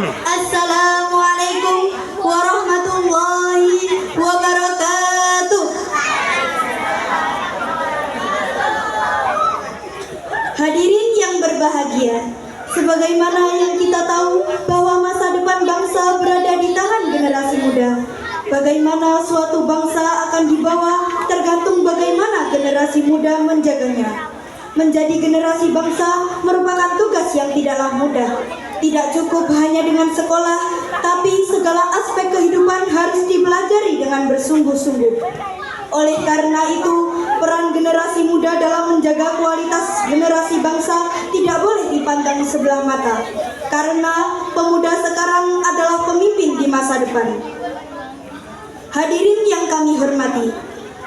Assalamualaikum warahmatullahi wabarakatuh. Hadirin yang berbahagia, sebagaimana yang kita tahu bahwa masa depan bangsa berada di tangan generasi muda. Bagaimana suatu bangsa akan dibawa tergantung bagaimana generasi muda menjaganya. Menjadi generasi bangsa merupakan tugas yang tidaklah mudah. Tidak cukup hanya dengan sekolah, tapi segala aspek kehidupan harus dipelajari dengan bersungguh-sungguh. Oleh karena itu, peran generasi muda dalam menjaga kualitas generasi bangsa tidak boleh dipandang sebelah mata. Karena pemuda sekarang adalah pemimpin di masa depan. Hadirin yang kami hormati,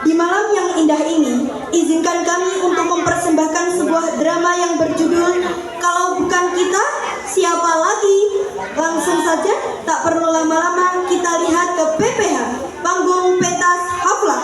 di malam yang indah ini, izinkan kami untuk mempersembahkan sebuah drama yang berjudul Kalau Bukan Kita, Siapa Lagi? Langsung saja, tak perlu lama-lama, kita lihat ke PPH, panggung pentas Haflah.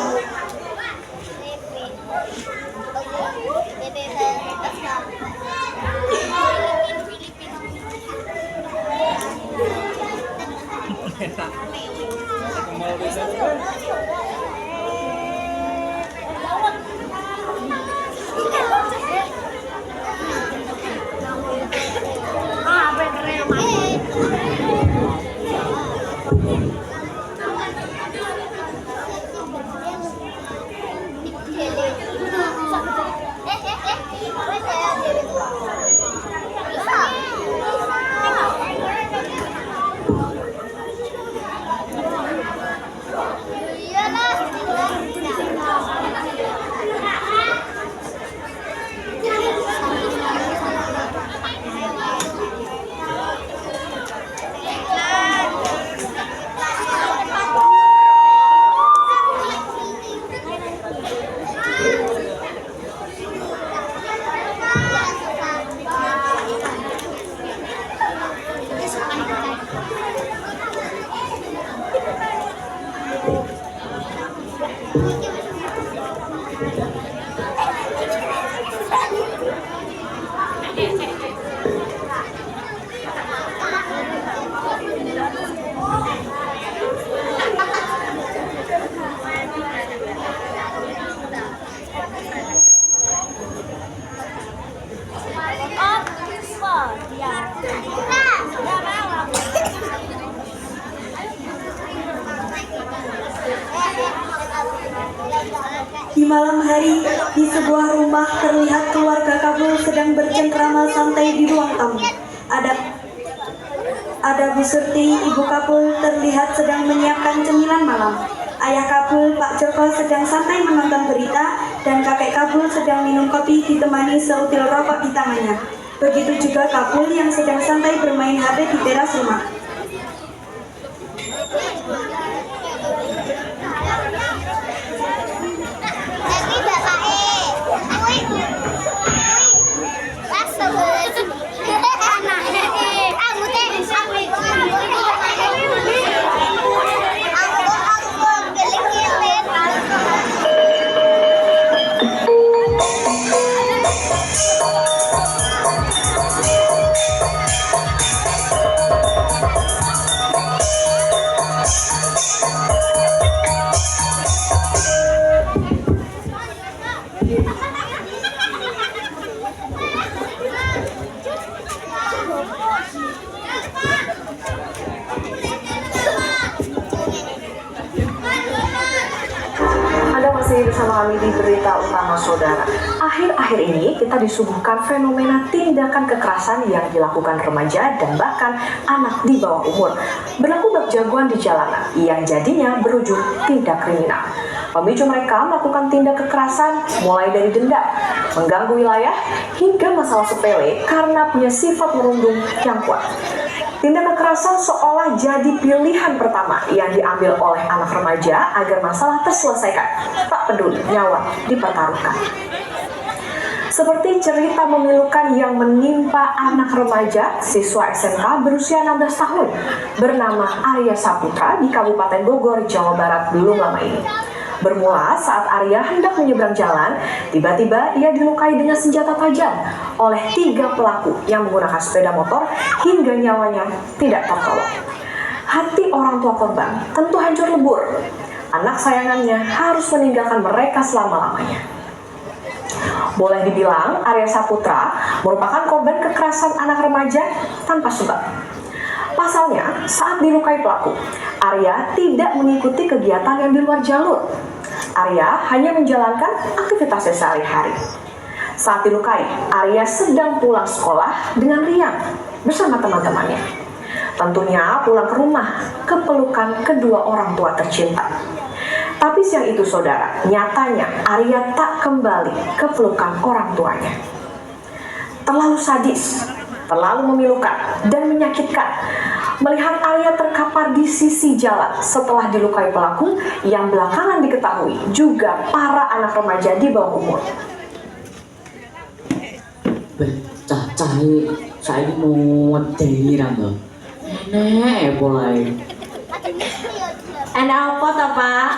Di malam hari, di sebuah rumah terlihat keluarga Kabul sedang bercengkrama santai di ruang tamu. Ada Bu Surti, Ibu Kabul terlihat sedang menyiapkan cemilan malam. Ayah Kabul, Pak Joko sedang santai menonton berita dan kakek Kabul sedang minum kopi ditemani seutil rokok di tangannya. Begitu juga Kabul yang sedang santai bermain HP di teras rumah. Bersama kami di Berita Utama Saudara. Akhir-akhir ini kita disuguhkan fenomena tindakan kekerasan yang dilakukan remaja dan bahkan anak di bawah umur. Berlaku bak jagoan di jalanan yang jadinya berujung tindak kriminal. Pemicu mereka melakukan tindak kekerasan mulai dari denda, mengganggu wilayah, hingga masalah sepele karena punya sifat merundung yang kuat. Tindak kekerasan seolah jadi pilihan pertama yang diambil oleh anak remaja agar masalah terselesaikan, tak peduli nyawa dipertaruhkan. Seperti cerita memilukan yang menimpa anak remaja siswa SMK berusia 16 tahun bernama Arya Saputra di Kabupaten Bogor, Jawa Barat belum lama ini. Bermula saat Arya hendak menyeberang jalan, tiba-tiba ia dilukai dengan senjata tajam oleh 3 pelaku yang menggunakan sepeda motor hingga nyawanya tidak tertolong. Hati orang tua korban tentu hancur lebur. Anak sayangannya harus meninggalkan mereka selama-lamanya. Boleh dibilang Arya Saputra merupakan korban kekerasan anak remaja tanpa sebab. Pasalnya, saat dilukai pelaku, Arya tidak mengikuti kegiatan yang di luar jalur. Arya hanya menjalankan aktivitasnya sehari-hari. Saat dilukai, Arya sedang pulang sekolah dengan riang bersama teman-temannya. Tentunya pulang ke rumah ke pelukan kedua orang tua tercinta. Tapi siang itu saudara, nyatanya Arya tak kembali ke pelukan orang tuanya. Terlalu sadis, terlalu memilukan dan menyakitkan melihat Arya terkapar di sisi jalan setelah dilukai pelaku yang belakangan diketahui juga para anak remaja di bawah umur. Cah saya mau ngedeni rambut. Nenek boleh. Enak apa toh, Pak?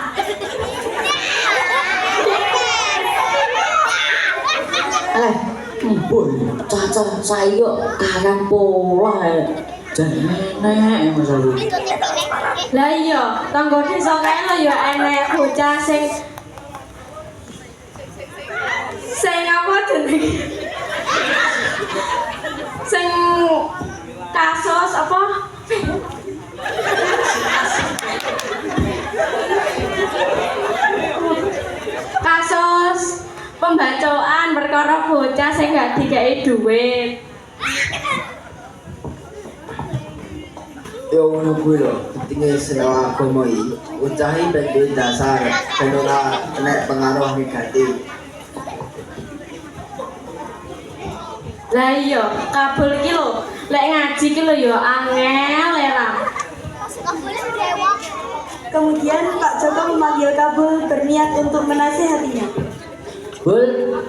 Boy, cah saya karang pola. Jangan nenek masalah. Lah iya, tanggo desa kae lho ya enek bocah sing apa jenenge? Sing kasus apa? Kasus pembacokan perkara bocah sing gak dikei duit. Yo ngono kuwi lho, pentingnya seneng agama iki. Ucahi ben duwe dasar, ben ora kena pengaruh negatif. Lah iya, kabul iki lho, lek ngaji iki lho ya angel era. Kemudian Pak Joko memanggil Kabul berniat untuk menasihatinya. Bul,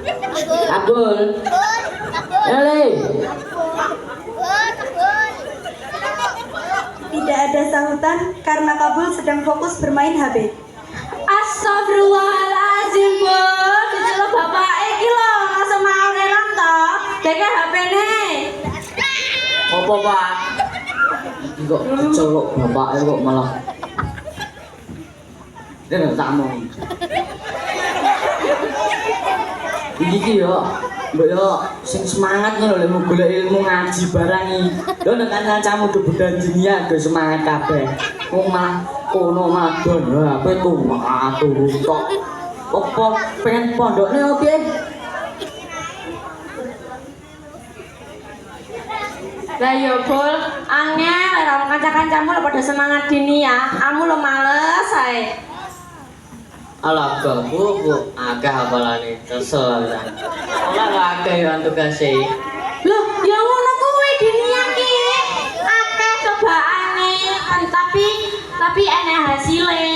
Abul, Ele. Tidak ada sahutan karena Kabul sedang fokus bermain HP. Astagfirullahaladzim, Bu. Diceluk bapak iki lho, langsung mau nerang to. Deke HP-ne. Apa Pak? Iki kok diceluk bapake kok malah. Dengar tak mau. Iki yo, mbok yo sing semangat ngono lho mau golek ilmu ngaji barang iki. Lho nek kancamu do bedan dunia do semangat kabeh. Wong malah kono madon. Wah, kowe turu tok. Apa pengen pondokne opo piye? Lah yo, Bul, angel ora kanca-kancamu lho padha semangat dini ya. Kamu lo males ae. Alah bu, agak hafalane kesel kan. Ora akeh yo tugase. Loh, ya ngono kuwi dinian ki. Akeh cobaane, kan tapi enek hasile.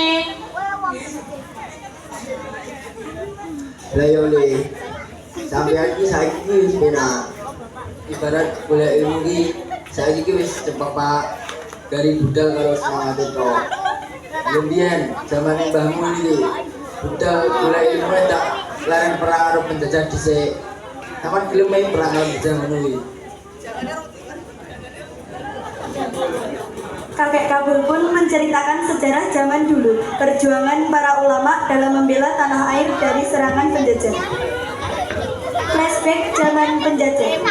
Lah yo le. Sampeyan iki saiki wis penak. Ibarat golek ilmu iki saiki wis cepak dari budal karo semangat itu. Kemudian zaman mbahmu iki budal golek ilmu tak larang perang karo penjajah dhisik. Sampeyan gelem main perang karo penjajah ngono iki. Kakek Kabul pun menceritakan sejarah zaman dulu, perjuangan para ulama dalam membela tanah air dari serangan penjajah. Flashback zaman penjajah.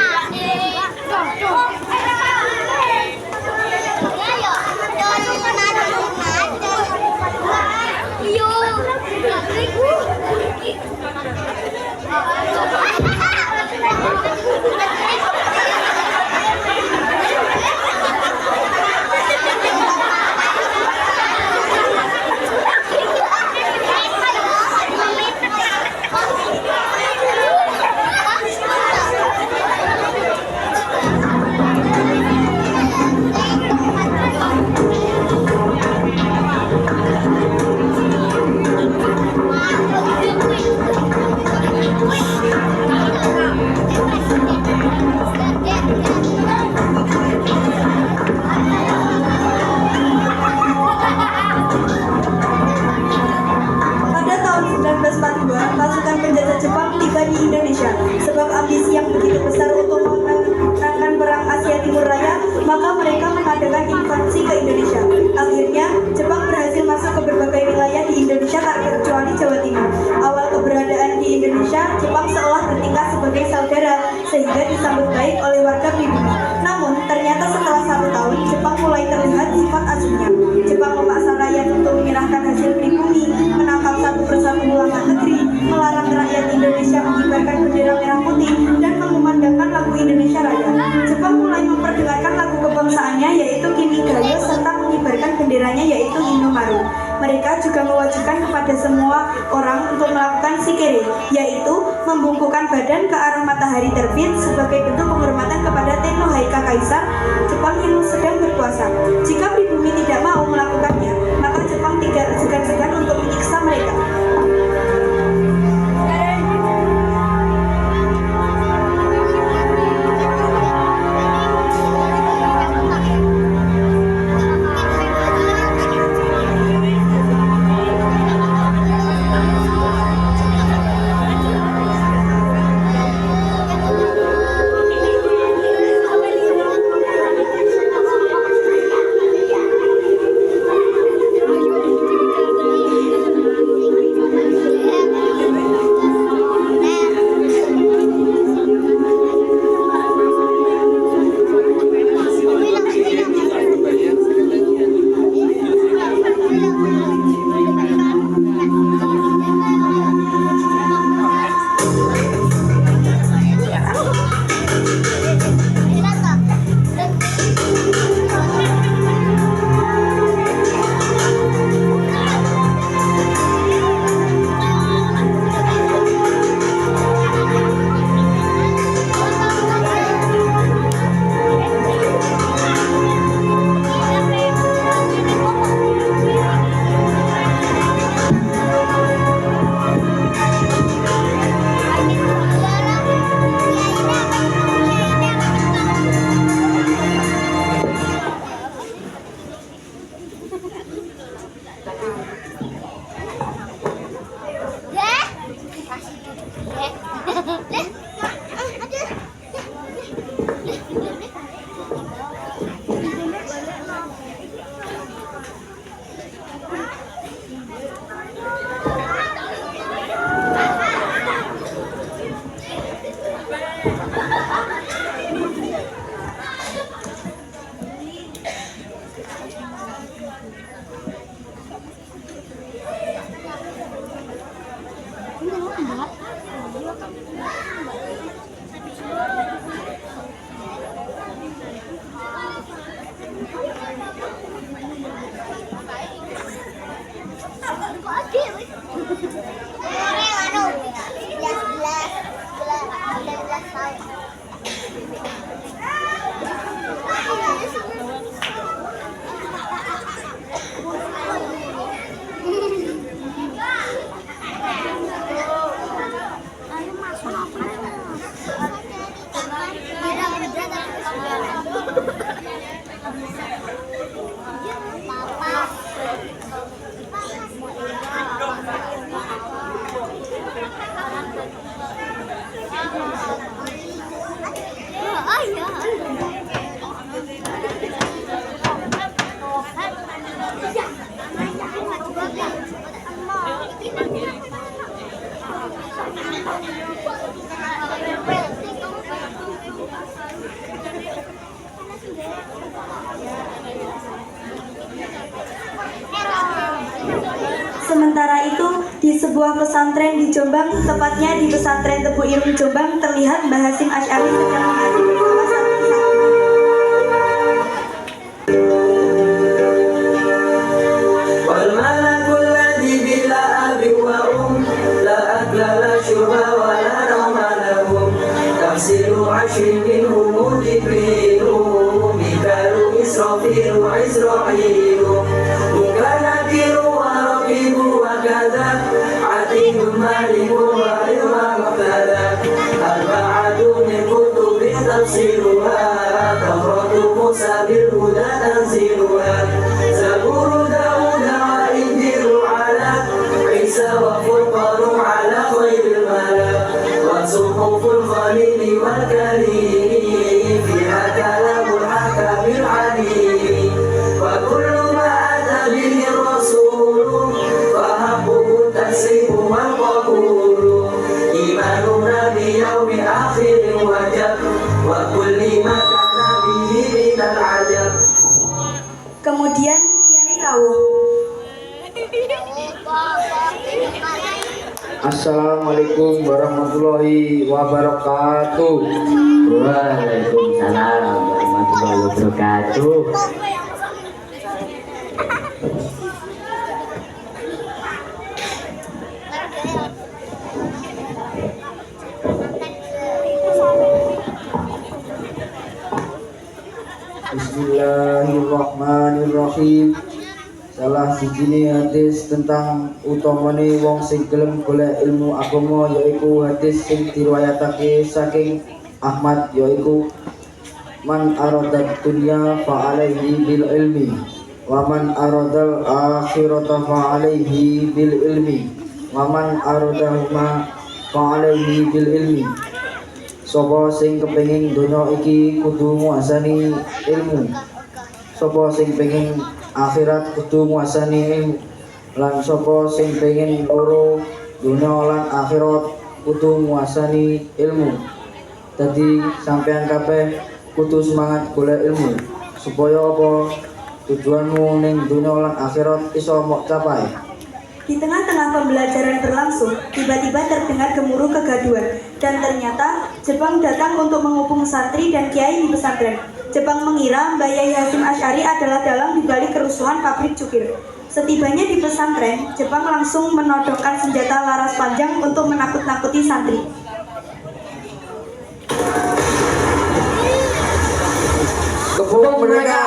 mereka mengadakan invasi ke Indonesia. Akhirnya, Jepang berhasil masuk ke berbagai wilayah di Indonesia tak terkecuali Jawa Timur. Awal keberadaan di Indonesia, Jepang seolah bertingkah sebagai saudara sehingga disambut baik oleh warga pribumi. Namun, ternyata setelah 1 tahun, Jepang mulai terlihat sifat aslinya. Jepang memaksa rakyat untuk menyerahkan hasil pribumi, menangkap satu persatu ulama negeri, melarang rakyat Indonesia mengibarkan bendera merah putih, dan mengumandangkan lagu Indonesia Raya. Jepang mulai memperdengarkan lagu kebangsaannya yaitu Kimigayo serta mengibarkan benderanya yaitu Inomaru. Mereka juga mewajibkan kepada semua orang untuk melakukan shikere, yaitu membungkukkan badan ke arah matahari terbit sebagai bentuk penghormatan kepada Tenno Haika Kaisar Jepang yang sedang berkuasa. Jika pribumi tidak mau melakukannya, maka Jepang tidak segan-segan untuk menyiksa mereka. Sementara itu, di sebuah pesantren di Jombang, tepatnya di pesantren Tebu Irung Jombang, terlihat Mbah Hasyim Asy'ari sedang mengaji bersama santri-santri. Wal malakul ladzi bila abi wa la aklala syurba wa la nawma lahum tafsilu ashrin minhum jibrilu mikalu israfilu isra'ilu mukanatiru wa raqibu wa kadha atihum maliku wa ilma maqtada arba'atu min kutubi tafsiruha tawratu musa bil huda tanziluha zaburu dauda wa injilu ala isa wa furqanu ala khairil malak wa suhuful khalili wal karim fiha kalamul hakamil alim Kemudian Kiai rawuh. Assalamualaikum warahmatullahi wabarakatuh. Waalaikumsalam warahmatullahi wabarakatuh. Bismillahirrahmanirrahim. Salah sijine hadis tentang utamane wong sing gelem golek ilmu agama yaiku hadis sing diriwayatake saking Ahmad yaiku man aradat dunya fa alaihi bil ilmi wa man aradal akhirata fa alaihi bil ilmi wa man aradahuma fa alaihi bil ilmi. Sapa sing kepengin donya iki kudu nguasani ilmu. Sapa sing pengin akhirat kudu nguasani ilmu. Lan sapa sing pengin loro donya lan akhirat kudu nguasani ilmu. Dadi sampean kabeh kudu semangat golek ilmu supaya apa tujuanmu ning donya lan akhirat iso mok capai. Di tengah-tengah pembelajaran berlangsung, tiba-tiba terdengar gemuruh kegaduhan, dan ternyata Jepang datang untuk mengepung santri dan kiai di pesantren. Jepang mengira Mbah Yai Hasyim Asy'ari adalah dalang dibalik kerusuhan pabrik cukir. Setibanya di pesantren, Jepang langsung menodongkan senjata laras panjang untuk menakut-nakuti santri. Kepung mereka.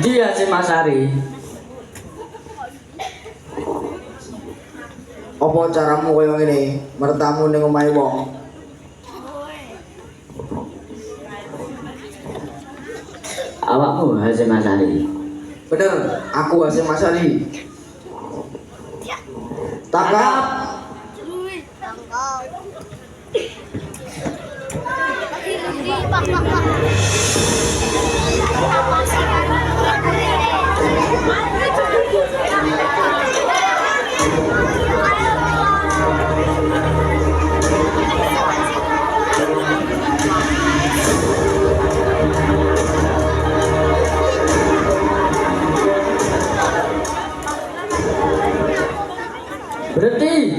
Dia si Mas Ari. Apa caramu kaya ngene? Mertamu ning omahe wong. Awakmu Hasyim Asy'ari. Bener, aku Hasyim Asy'ari. Tangkap. Berhenti.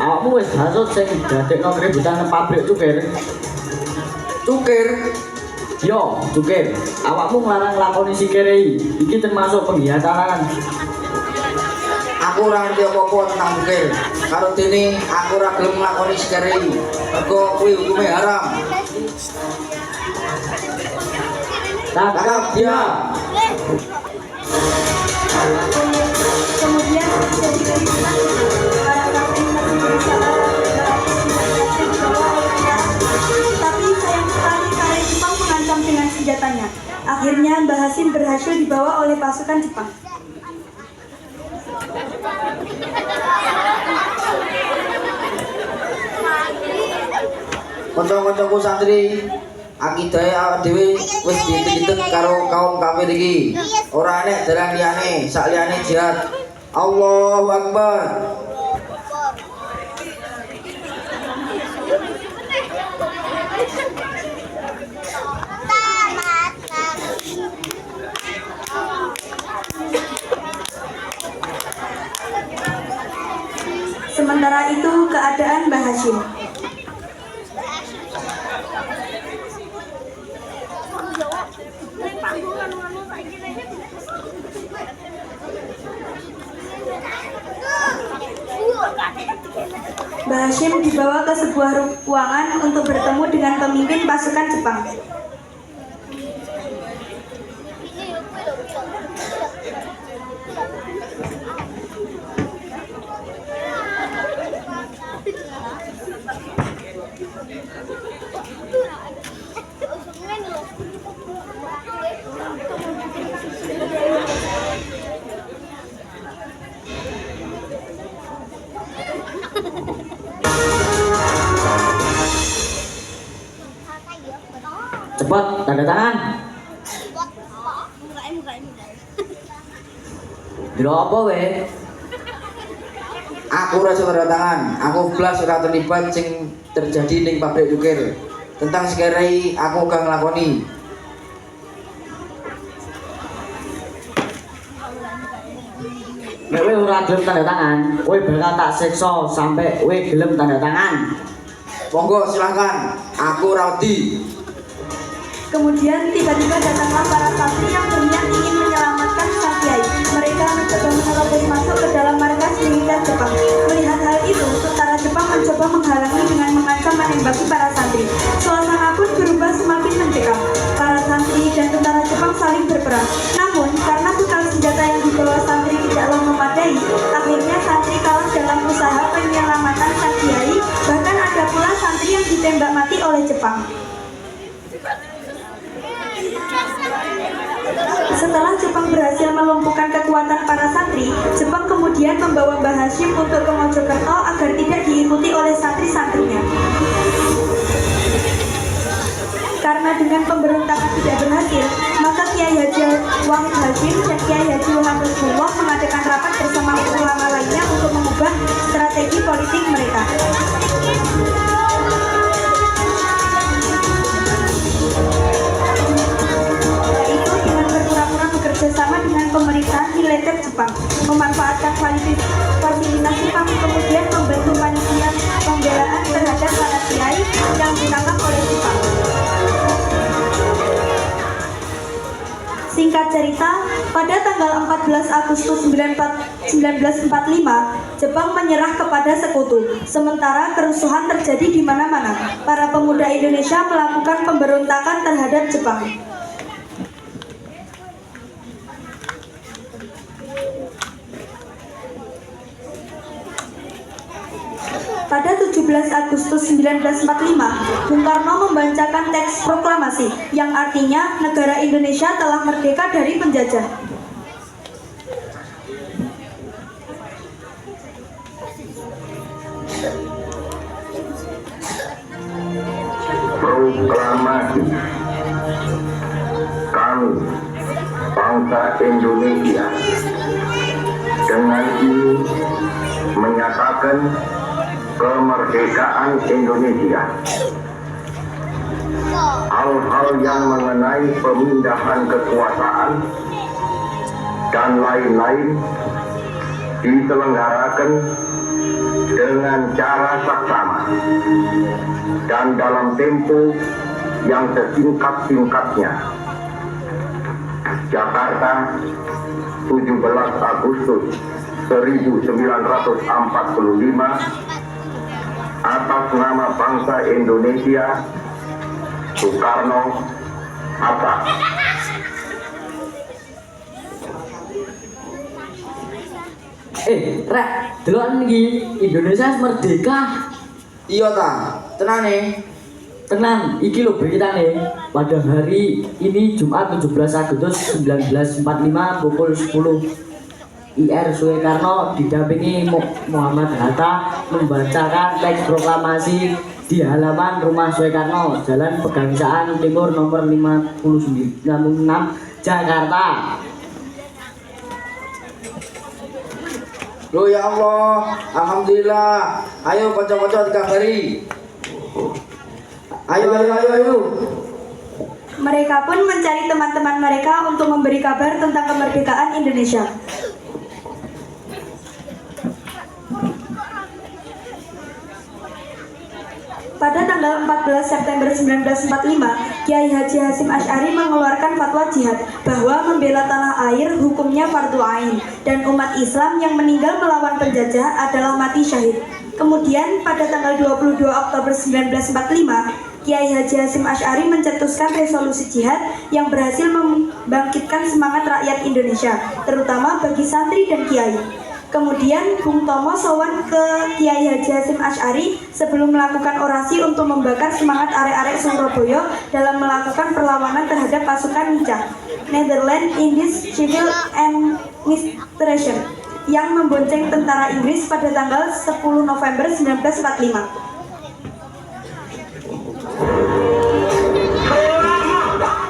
Awakmu wis hasut sing dadekno keributan nang pabrik cukir. Cukir. Yo, cukir. Awakmu nglarang nglakoni sikire iki termasuk pengkhianatan. Aku ora ngerti apa-apa tentang cukir. Karo dene aku ora gelem nglakoni sikire iki. Mergo kuwi hukume haram. Tangkap dia. Kemudian terjadi keributan. Para kapten masih berusaha dibawa oleh pihak, tapi sayang sekali karya Jepang mengancam dengan senjatanya. Akhirnya Mbah Hasyim berhasil dibawa oleh pasukan Jepang. Kanca-kancaku santri, akidahe awake dhewe wis diitet karo kaum kafir iki. Ora enek dalan liyane sak liyane jihad. Allahu Akbar. Sementara itu keadaan Mbah Hasyim. Mbah Hasyim dibawa ke sebuah ruangan untuk bertemu dengan pemimpin pasukan Jepang. tanda tangan. Delok apa weh? Aku ora iso tanda tangan. Aku blas ora terlibat sing terjadi ning pabrik Dukir. Tentang sekarang aku gak nglakoni. Nek kowe ora gelem tanda tangan, kowe bakal tak siksa sampai kowe gelem tanda tangan. Monggo silahkan. Aku ora wedi. Kemudian tiba-tiba datanglah para santri yang berniat ingin menyelamatkan sang kiai. Mereka mencoba menerobos masuk ke dalam markas militer Jepang. Melihat hal itu, tentara Jepang mencoba menghalangi dengan mengancam menembaki para santri. Suasana pun berubah semakin mencekam. Para santri dan tentara Jepang saling berperang. Namun, karena bekal senjata yang dibawa santri tidaklah memadai, akhirnya santri kalah dalam usaha penyelamatan sang kiai. Bahkan ada pula santri yang ditembak mati oleh Jepang. Setelah Jepang berhasil melumpuhkan kekuatan para santri, Jepang kemudian membawa Mbah Hashim untuk ke Mojokerto agar tidak diikuti oleh santri-santrinya. Karena dengan pemberontakan tidak berhasil, maka Kiai Haji Wahid Hashim dan Kiai Haji Wahab Rasulullah mengadakan rapat bersama ulama lainnya untuk mengubah strategi politik mereka. Bersama dengan pemerintahan militer Jepang, memanfaatkan fasilitas Jepang, kemudian membantu panitia pembelaan terhadap para kiai yang ditangkap oleh Jepang. Singkat cerita, pada tanggal 14 Agustus 1945, Jepang menyerah kepada sekutu. Sementara kerusuhan terjadi di mana-mana. Para pemuda Indonesia melakukan pemberontakan terhadap Jepang. Pada 17 Agustus 1945, Bung Karno membacakan teks proklamasi yang artinya negara Indonesia telah merdeka dari penjajah. Proklamasi. Kami, bangsa Indonesia, dengan ini menyatakan kemerdekaan Indonesia. Hal-hal yang mengenai pemindahan kekuasaan dan lain-lain diselenggarakan dengan cara saksama dan dalam tempo yang sesingkat-singkatnya. Jakarta, 17 Agustus 1945, atas nama bangsa Indonesia, Soekarno, Hatta. Rek, delok niki Indonesia merdeka. Iya ta, tenane. Tenang, iki lho beritane. Pada hari ini Jumat 17 Agustus 1945 pukul 10 IR Soekarno didampingi Muhammad Hatta membacakan teks proklamasi di halaman rumah Soekarno, Jalan Pegangsaan Timur nomor 56 Jakarta. Loh ya Allah, alhamdulillah. Ayo kanca-kanca dikabari. Ayo. Mereka pun mencari teman-teman mereka untuk memberi kabar tentang kemerdekaan Indonesia. Pada tanggal 14 September 1945, Kiai Haji Hasyim Asy'ari mengeluarkan fatwa jihad bahwa membela tanah air hukumnya fardu ain dan umat Islam yang meninggal melawan penjajah adalah mati syahid. Kemudian pada tanggal 22 Oktober 1945, Kiai Haji Hasyim Asy'ari mencetuskan resolusi jihad yang berhasil membangkitkan semangat rakyat Indonesia, terutama bagi santri dan kiai. Kemudian Bung Tomo sowan ke Kiai Haji Hasyim Asy'ari sebelum melakukan orasi untuk membakar semangat arek-arek Surabaya dalam melakukan perlawanan terhadap pasukan Nica, Netherlands Indies Civil Administration, yang membonceng tentara Inggris pada tanggal 10 November 1945.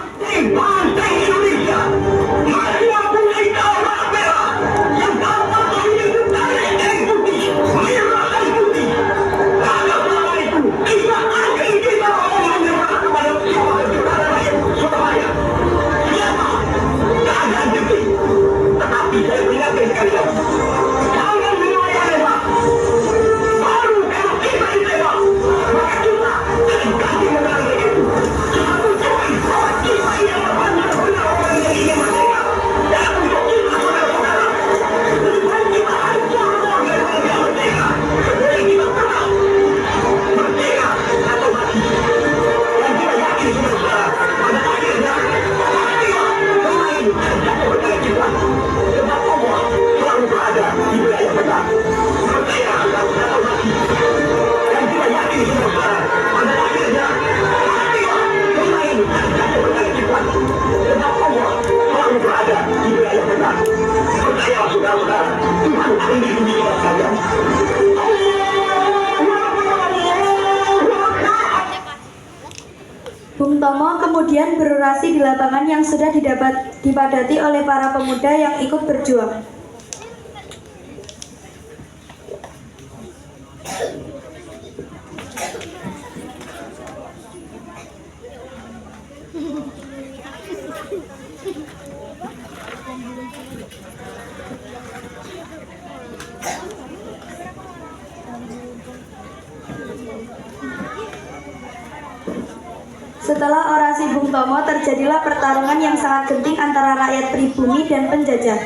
lapangan yang sudah dipadati oleh para pemuda yang ikut berjuang. Setelah orasi Bung Tomo, terjadilah pertarungan yang sangat genting antara rakyat pribumi dan penjajah.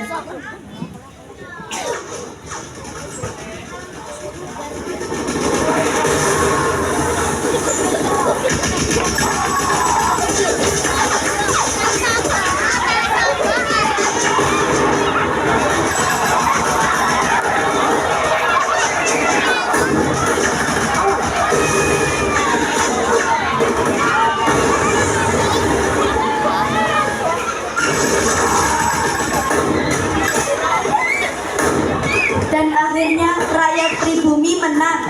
Dan akhirnya rakyat pribumi menang.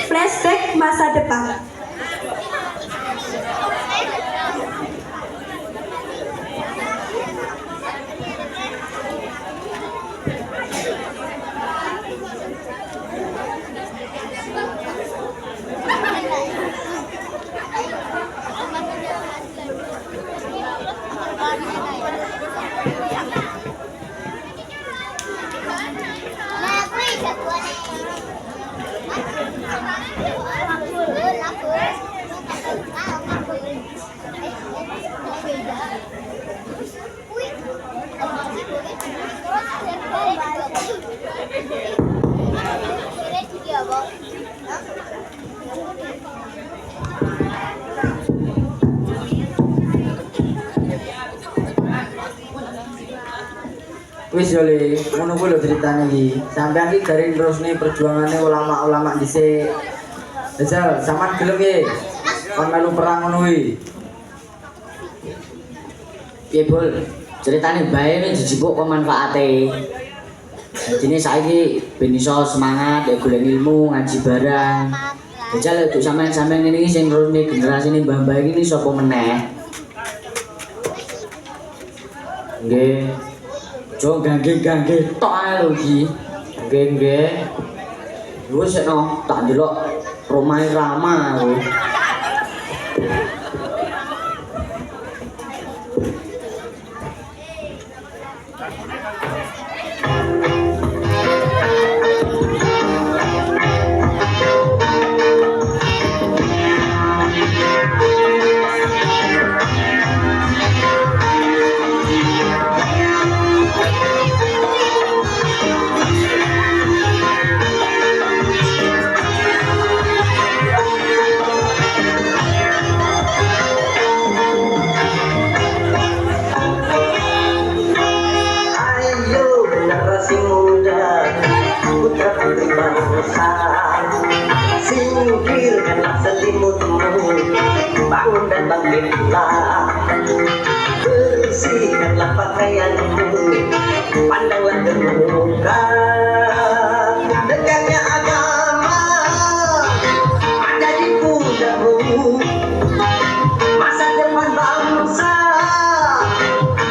Flashback masa depan. Wis yo Le, ngono kuwi lho ceritane iki. Sampeyan iki garing terusne perjuangane ulama-ulama dhisik. Jajal, sampean gelem nggih? Kon melu perang ngono kuwi. Piye, Bol? Ceritane bae nek dijipuk kok manfaate. Dadine saiki ben iso semangat ya golek ilmu, ngaji barang. Jajal untuk sampean-sampean ngene iki sing terusne generasine mbah-mbah iki sapa meneh? Nggih. Jo gangge tok ae lho iki. Nggih. Wis no, tak ndelok Romai Rama aku. Ayo generasi muda, putra putri bangsa, singkirkanlah selimutmu, bangun dan bangkitlah, bersihkanlah pakaianmu, pandanglah ke muka, dekatnya agama ada di pundamu, masa depan bangsa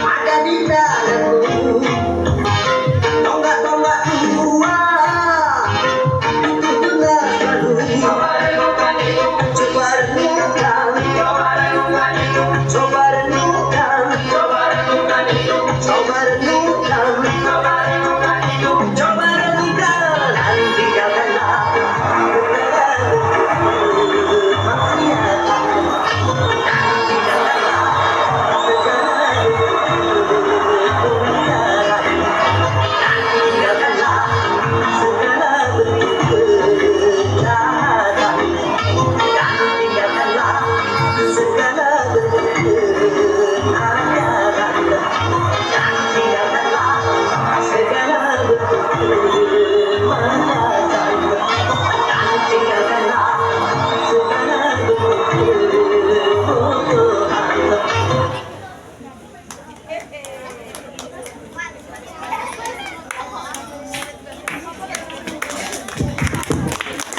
ada di dalammu. Tonggak-tonggak tua itu dengar selalu. Coba renungkan, coba renungkan, coba renungkan, coba renungkan, coba renungkan, coba renungkan, dan tinggalkanlah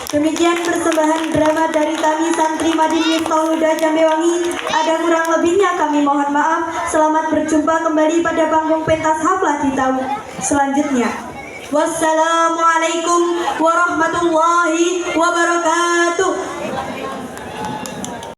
Demikian persembahan drama dari kami santri Madin Miftahul Huda Jambewangi. Ada kurang lebihnya kami mohon maaf. Selamat berjumpa kembali pada panggung pentas haflah di tahun selanjutnya. Wassalamualaikum warahmatullahi wabarakatuh.